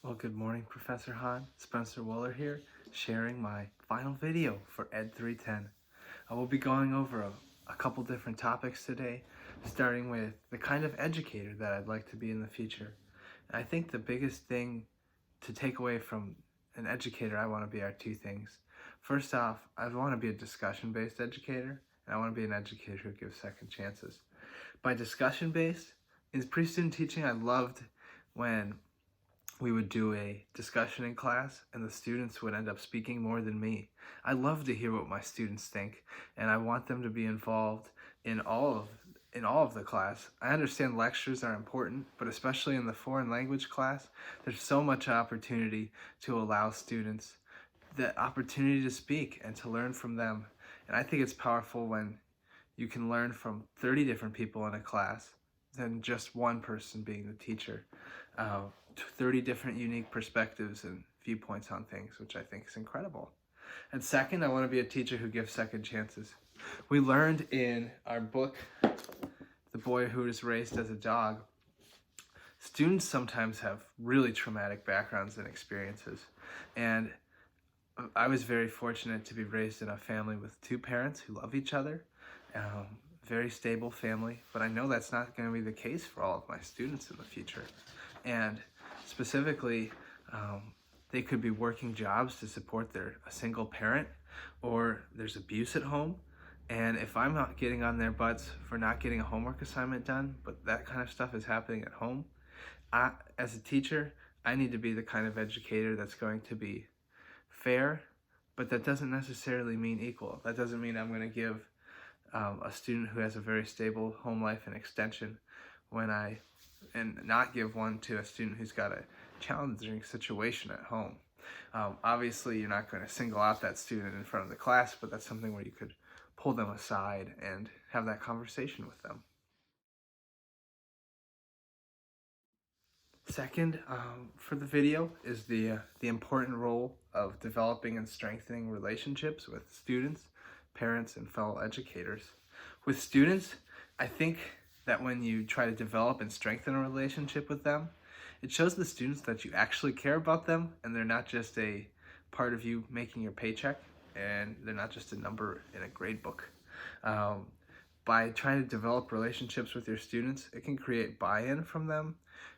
Well, good morning, Professor Hahn. Spencer Wohler here, sharing my final video for Ed 310. I will be going over a couple different topics today, starting with the kind of educator that I'd like to be in the future. And I think the biggest thing to take away from an educator I want to be are two things. First off, I want to be a discussion-based educator, and I want to be an educator who gives second chances. By discussion-based, in pre-student teaching, I loved when we would do a discussion in class and the students would end up speaking more than me. I love to hear what my students think, and I want them to be involved in all of the class. I understand lectures are important, but especially in the foreign language class, there's so much opportunity to allow students the opportunity to speak and to learn from them. And I think it's powerful when you can learn from 30 different people in a class than just one person being the teacher. 30 different unique perspectives and viewpoints on things, which I think is incredible. And second, I want to be a teacher who gives second chances. We learned in our book, The Boy Who Was Raised as a Dog, students sometimes have really traumatic backgrounds and experiences. And I was very fortunate to be raised in a family with two parents who love each other. Very stable family, but I know that's not going to be the case for all of my students in the future. And specifically, they could be working jobs to support a single parent, or there's abuse at home. And if I'm not getting on their butts for not getting a homework assignment done, but that kind of stuff is happening at home, as a teacher, I need to be the kind of educator that's going to be fair, but that doesn't necessarily mean equal. That doesn't mean I'm going to give a student who has a very stable home life an extension and not give one to a student who's got a challenging situation at home. Obviously, you're not going to single out that student in front of the class, but that's something where you could pull them aside and have that conversation with them. Second, for the video is the important role of developing and strengthening relationships with students, parents, and fellow educators. With students, I think that when you try to develop and strengthen a relationship with them, it shows the students that you actually care about them and they're not just a part of you making your paycheck, and they're not just a number in a grade book. By trying to develop relationships with your students, it can create buy-in from them,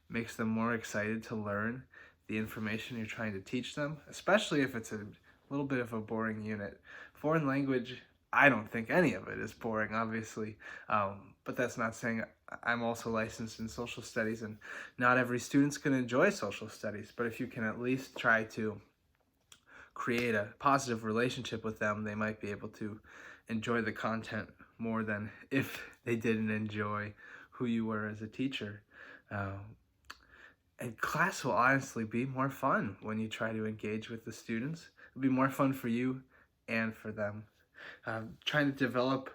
makes them more excited to learn the information you're trying to teach them, especially if it's a little bit of a boring unit. Foreign language, I don't think any of it is boring, obviously, but that's not saying I'm also licensed in social studies, and not every student's going to enjoy social studies, but if you can at least try to create a positive relationship with them, they might be able to enjoy the content more than if they didn't enjoy who you were as a teacher. And class will honestly be more fun when you try to engage with the students. It'll be more fun for you and for them. Trying to develop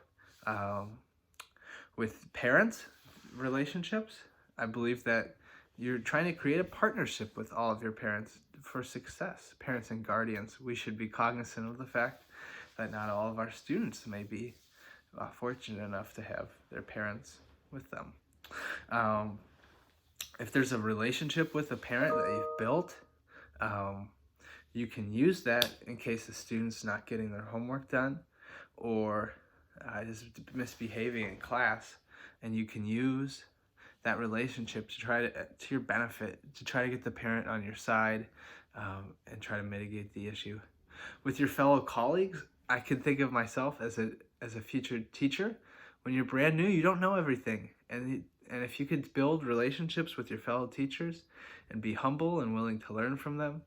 with parents relationships, I believe that you're trying to create a partnership with all of your parents for success. Parents and guardians, we should be cognizant of the fact that not all of our students may be fortunate enough to have their parents with them. If there's a relationship with a parent that you've built, you can use that in case the student's not getting their homework done or is misbehaving in class, and you can use that relationship to try to your benefit, to try to get the parent on your side and try to mitigate the issue. With your fellow colleagues, I can think of myself as a future teacher. When you're brand new, you don't know everything, and if you could build relationships with your fellow teachers and be humble and willing to learn from them,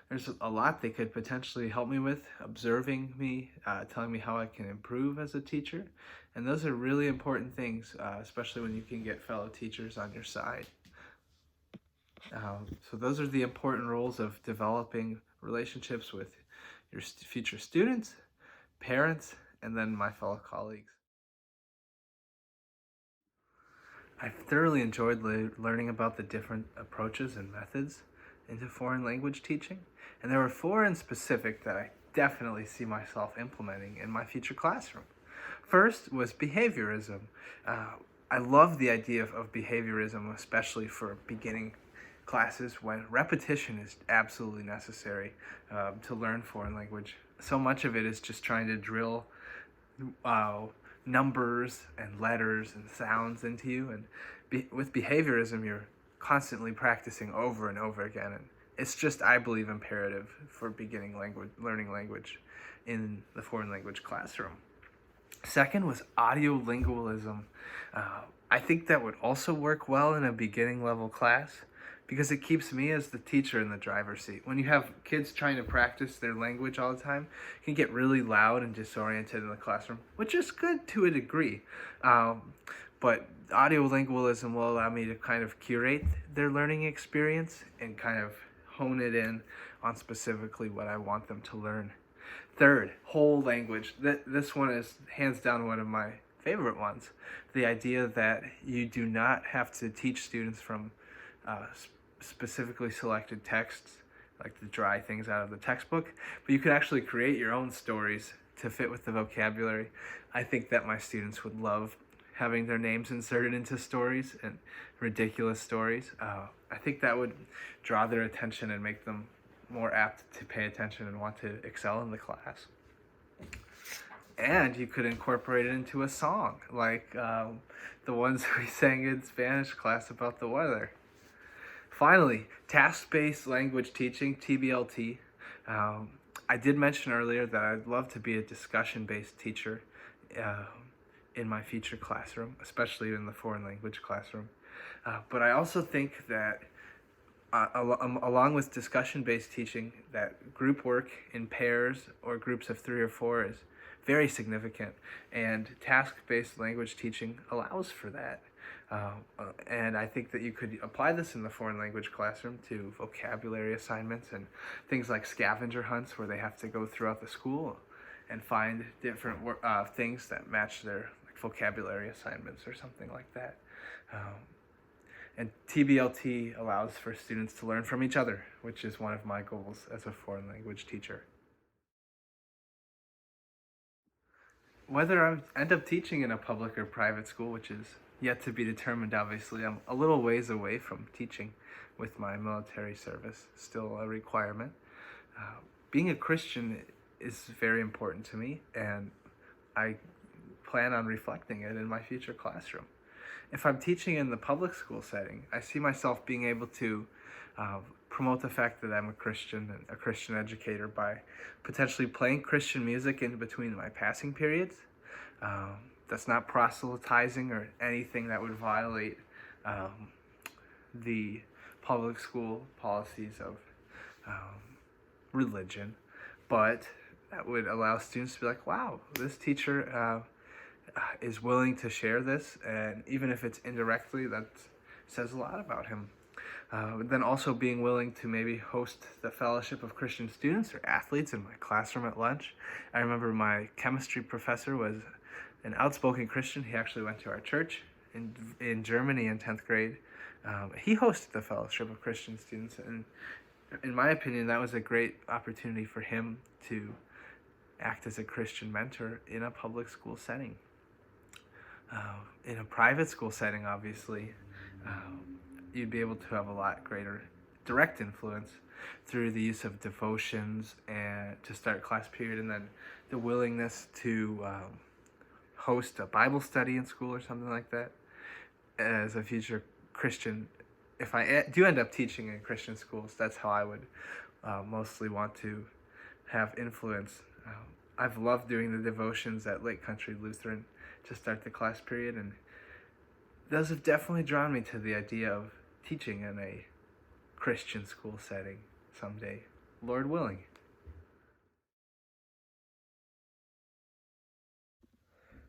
there's a lot they could potentially help me with, observing me, telling me how I can improve as a teacher. And those are really important things, especially when you can get fellow teachers on your side. So those are the important roles of developing relationships with your future students, parents, and then my fellow colleagues. I've thoroughly enjoyed learning about the different approaches and methods into foreign language teaching, and there were four in specific that I definitely see myself implementing in my future classroom. First was behaviorism. I love the idea of behaviorism, especially for beginning classes when repetition is absolutely necessary to learn foreign language. So much of it is just trying to drill numbers and letters and sounds into you, and with behaviorism you're constantly practicing over and over again, and it's just, I believe, imperative for learning language in the foreign language classroom. Second was audiolingualism. I think that would also work well in a beginning level class because it keeps me as the teacher in the driver's seat. When you have kids trying to practice their language all the time, it can get really loud and disoriented in the classroom, which is good to a degree. But audiolingualism will allow me to kind of curate their learning experience and kind of hone it in on specifically what I want them to learn. Third, whole language. This one is hands down one of my favorite ones. The idea that you do not have to teach students from specifically selected texts, like to dry things out of the textbook, but you can actually create your own stories to fit with the vocabulary. I think that my students would love having their names inserted into stories, and ridiculous stories. I think that would draw their attention and make them more apt to pay attention and want to excel in the class. And you could incorporate it into a song, like the ones we sang in Spanish class about the weather. Finally, task-based language teaching, TBLT. I did mention earlier that I'd love to be a discussion-based teacher in my future classroom, especially in the foreign language classroom. But I also think that along with discussion-based teaching, that group work in pairs or groups of 3 or 4 is very significant, and task-based language teaching allows for that. And I think that you could apply this in the foreign language classroom to vocabulary assignments and things like scavenger hunts, where they have to go throughout the school and find different things that match their vocabulary assignments or something like that. And TBLT allows for students to learn from each other, which is one of my goals as a foreign language teacher. Whether I end up teaching in a public or private school, which is yet to be determined, obviously, I'm a little ways away from teaching with my military service, still a requirement. Being a Christian is very important to me, and I plan on reflecting it in my future classroom. If I'm teaching in the public school setting, I see myself being able to promote the fact that I'm a Christian and a Christian educator by potentially playing Christian music in between my passing periods. That's not proselytizing or anything that would violate the public school policies of religion, but that would allow students to be like, wow, this teacher is willing to share this, and even if it's indirectly, that says a lot about him. Then also being willing to maybe host the Fellowship of Christian Students or athletes in my classroom at lunch. I remember my chemistry professor was an outspoken Christian. He actually went to our church in Germany in 10th grade. He hosted the Fellowship of Christian Students, and in my opinion, that was a great opportunity for him to act as a Christian mentor in a public school setting. In a private school setting, obviously, you'd be able to have a lot greater direct influence through the use of devotions and to start class period, and then the willingness to host a Bible study in school or something like that. As a future Christian, if I do end up teaching in Christian schools, that's how I would mostly want to have influence. I've loved doing the devotions at Lake Country Lutheran to start the class period, and those have definitely drawn me to the idea of teaching in a Christian school setting someday, Lord willing.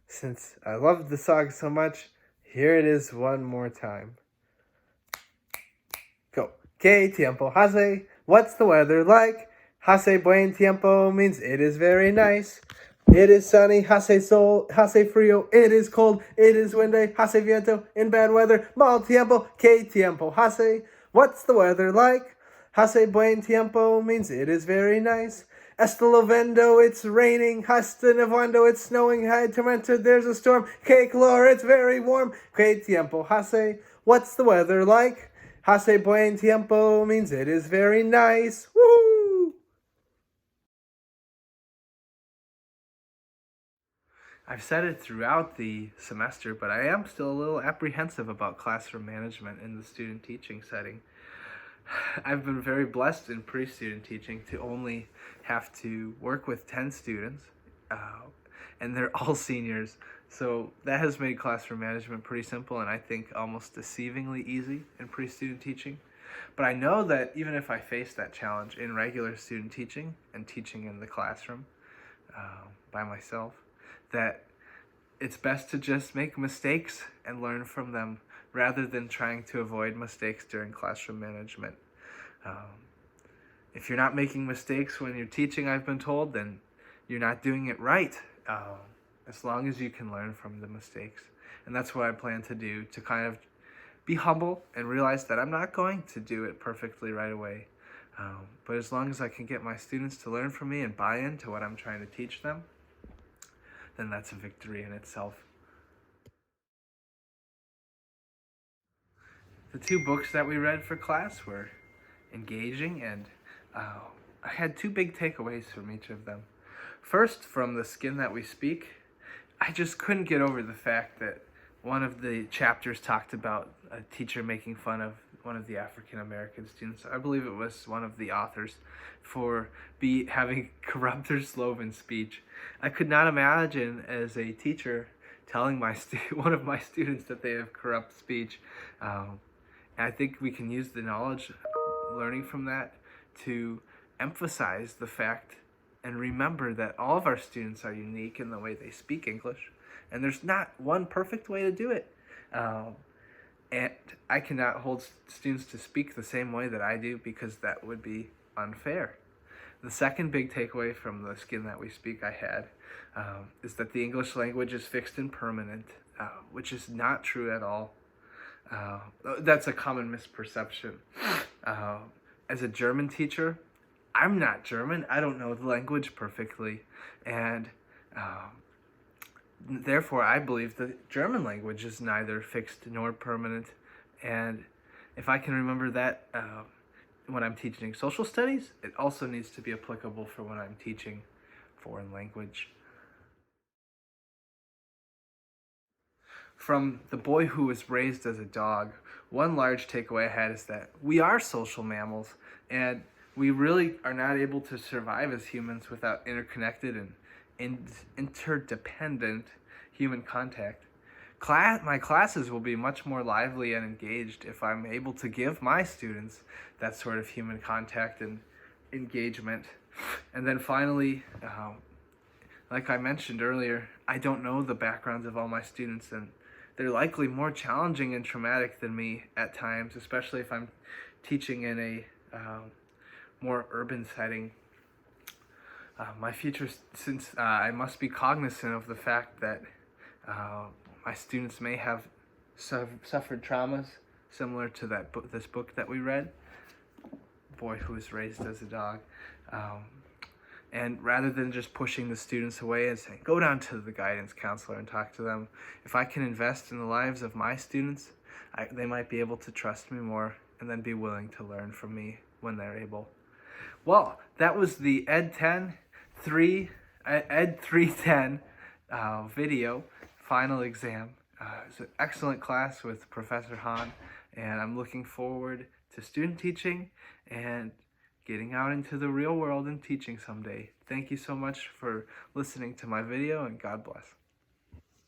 Since I loved the song so much, here it is one more time. Go. Que tiempo hace? What's the weather like? Hace buen tiempo means it is very nice. It is sunny, hace sol, hace frío, it is cold, it is windy, hace viento, in bad weather, mal tiempo, que tiempo hace? What's the weather like? Hace buen tiempo means it is very nice. Está lloviendo, it's raining, hasta nevando, it's snowing, hay tormenta, there's a storm, que calor, it's very warm, que tiempo hace? What's the weather like? Hace buen tiempo means it is very nice. Woo! I've said it throughout the semester, but I am still a little apprehensive about classroom management in the student teaching setting. I've been very blessed in pre-student teaching to only have to work with 10 students, and they're all seniors. So that has made classroom management pretty simple and I think almost deceivingly easy in pre-student teaching. But I know that even if I face that challenge in regular student teaching and teaching in the classroom by myself, that it's best to just make mistakes and learn from them rather than trying to avoid mistakes during classroom management. If you're not making mistakes when you're teaching, I've been told, then you're not doing it right, as long as you can learn from the mistakes. And that's what I plan to do, to kind of be humble and realize that I'm not going to do it perfectly right away. But as long as I can get my students to learn from me and buy into what I'm trying to teach them, then that's a victory in itself. The two books that we read for class were engaging, and I had two big takeaways from each of them. First, from The Skin That We Speak, I just couldn't get over the fact that one of the chapters talked about a teacher making fun of one of the African American students. I believe it was one of the authors, for having corrupt or sloven speech. I could not imagine as a teacher telling one of my students that they have corrupt speech. And I think we can use the knowledge learning from that to emphasize the fact and remember that all of our students are unique in the way they speak English, and there's not one perfect way to do it. And I cannot hold students to speak the same way that I do, because that would be unfair. The second big takeaway from The Skin That We Speak I had is that the English language is fixed and permanent, which is not true at all. That's a common misperception. As a German teacher, I'm not German. I don't know the language perfectly, and therefore I believe the German language is neither fixed nor permanent. And if I can remember that when I'm teaching social studies, it also needs to be applicable for when I'm teaching foreign language. From The Boy Who Was Raised as a Dog, one large takeaway I had is that we are social mammals, and we really are not able to survive as humans without interconnected and interdependent human contact. My classes will be much more lively and engaged if I'm able to give my students that sort of human contact and engagement. And then finally, like I mentioned earlier, I don't know the backgrounds of all my students, and they're likely more challenging and traumatic than me at times, especially if I'm teaching in a more urban setting. My future, since I must be cognizant of the fact that my students may have suffered traumas similar to this book that we read, Boy Who Was Raised as a Dog. And rather than just pushing the students away and saying, go down to the guidance counselor and talk to them, if I can invest in the lives of my students, they might be able to trust me more and then be willing to learn from me when they're able. Well, that was the Ed 310 video final exam. It's an excellent class with Professor Han, and I'm looking forward to student teaching and getting out into the real world and teaching someday. Thank you so much for listening to my video, and God bless.